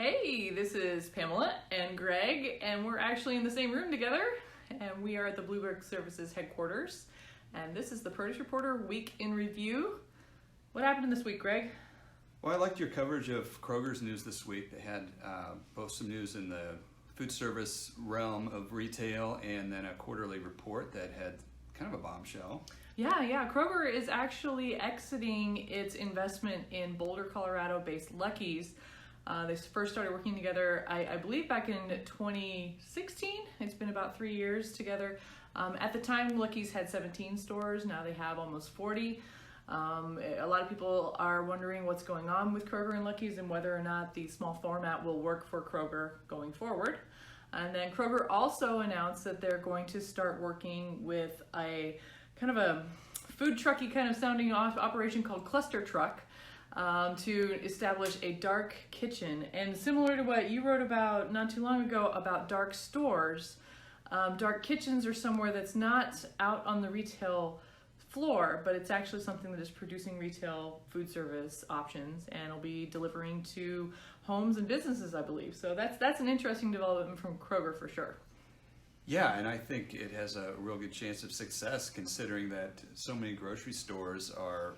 Hey, this is Pamela and Greg, and we're actually in the same room together, and we are at the Bluebook Services headquarters, and this is the Produce Reporter Week in Review. What happened in this week, Greg? Well, I liked your coverage of Kroger's news this week. They had both some news in the food service realm of retail and then a quarterly report that had kind of a bombshell. Yeah. Kroger is actually exiting its investment in Boulder, Colorado-based Lucky's. They first started working together, I believe, back in 2016. It's been about 3 years together. At the time, Lucky's had 17 stores. Now they have almost 40. A lot of people are wondering what's going on with Kroger and Lucky's and whether or not the small format will work for Kroger going forward. And then Kroger also announced that they're going to start working with a kind of a food trucky kind of sounding operation called Cluster Truck to establish a dark kitchen. And similar to what you wrote about not too long ago about dark stores, dark kitchens are somewhere that's not out on the retail floor, but it's actually something that is producing retail food service options and will be delivering to homes and businesses, I believe. So that's an interesting development from Kroger for sure. Yeah, and I think it has a real good chance of success considering that so many grocery stores are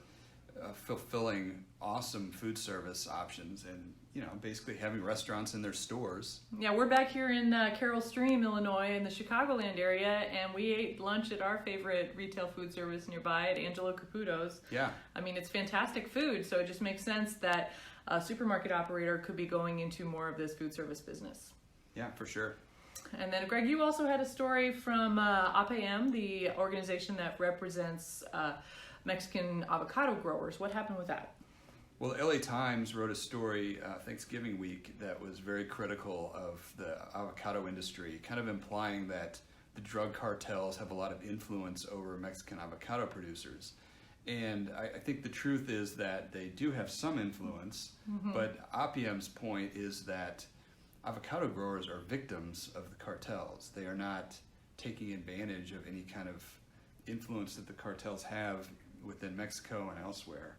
fulfilling awesome food service options and, basically having restaurants in their stores. Yeah, we're back here in Carroll Stream, Illinois, in the Chicagoland area, and we ate lunch at our favorite retail food service nearby at Angelo Caputo's. Yeah. I mean, it's fantastic food, so it just makes sense that a supermarket operator could be going into more of this food service business. Yeah, for sure. And then, Greg, you also had a story from APM, the organization that represents Mexican avocado growers. What happened with that? Well, the LA Times wrote a story Thanksgiving week that was very critical of the avocado industry, kind of implying that the drug cartels have a lot of influence over Mexican avocado producers. And I think the truth is that they do have some influence, but APM's point is that avocado growers are victims of the cartels. They are not taking advantage of any kind of influence that the cartels have within Mexico and elsewhere.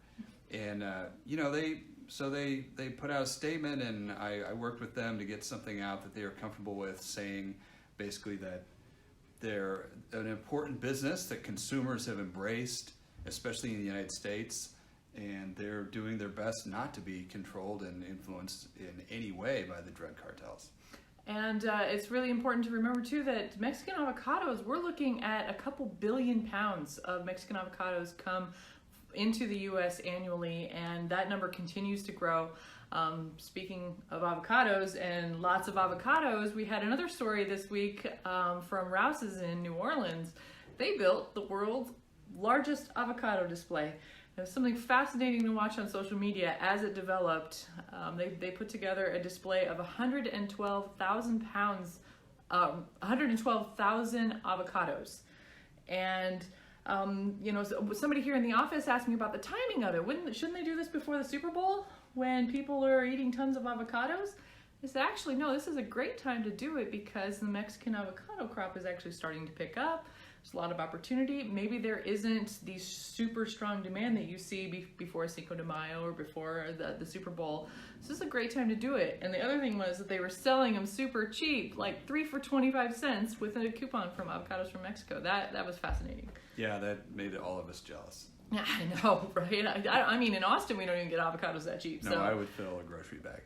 And they put out a statement, and I worked with them to get something out that they are comfortable with, saying basically that they're an important business that consumers have embraced, especially in the United States, and they're doing their best not to be controlled and influenced in any way by the drug cartels. And it's really important to remember, too, that Mexican avocados, we're looking at a couple billion pounds of Mexican avocados come into the U.S. annually, and that number continues to grow. Speaking of avocados and lots of avocados, we had another story this week from Rouses in New Orleans. They built the world's largest avocado display. It was something fascinating to watch on social media as it developed. They put together a display of 112,000 pounds, 112,000 avocados. And, somebody here in the office asked me about the timing of it. Shouldn't they do this before the Super Bowl when people are eating tons of avocados? I said, actually, no, this is a great time to do it because the Mexican avocado crop is actually starting to pick up. There's a lot of opportunity. Maybe there isn't the super strong demand that you see before Cinco de Mayo or before the Super Bowl. So this is a great time to do it. And the other thing was that they were selling them super cheap, like 3 for 25 cents with a coupon from Avocados from Mexico. That was fascinating. Yeah, that made all of us jealous. Yeah, I know, right? I mean, in Austin, we don't even get avocados that cheap. No, so. I would fill a grocery bag.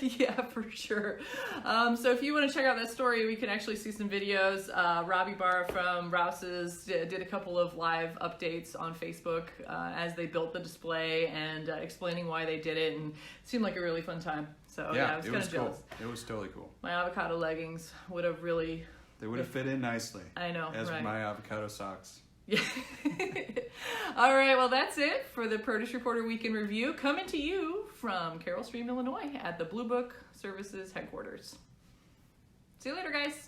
Yeah, for sure. So if you want to check out that story, we can actually see some videos. Robbie Barr from Rouses did a couple of live updates on Facebook as they built the display and explaining why they did it, and it seemed like a really fun time. So yeah, I was kind of jealous. Cool. It was totally cool. My avocado leggings would have really... They would have fit in nicely. I know, as right. my avocado socks. Yeah. All right, well, that's it for the Produce Reporter Week in Review, coming to you from Carroll Stream, Illinois at the Bluebook Services headquarters. See you later, guys.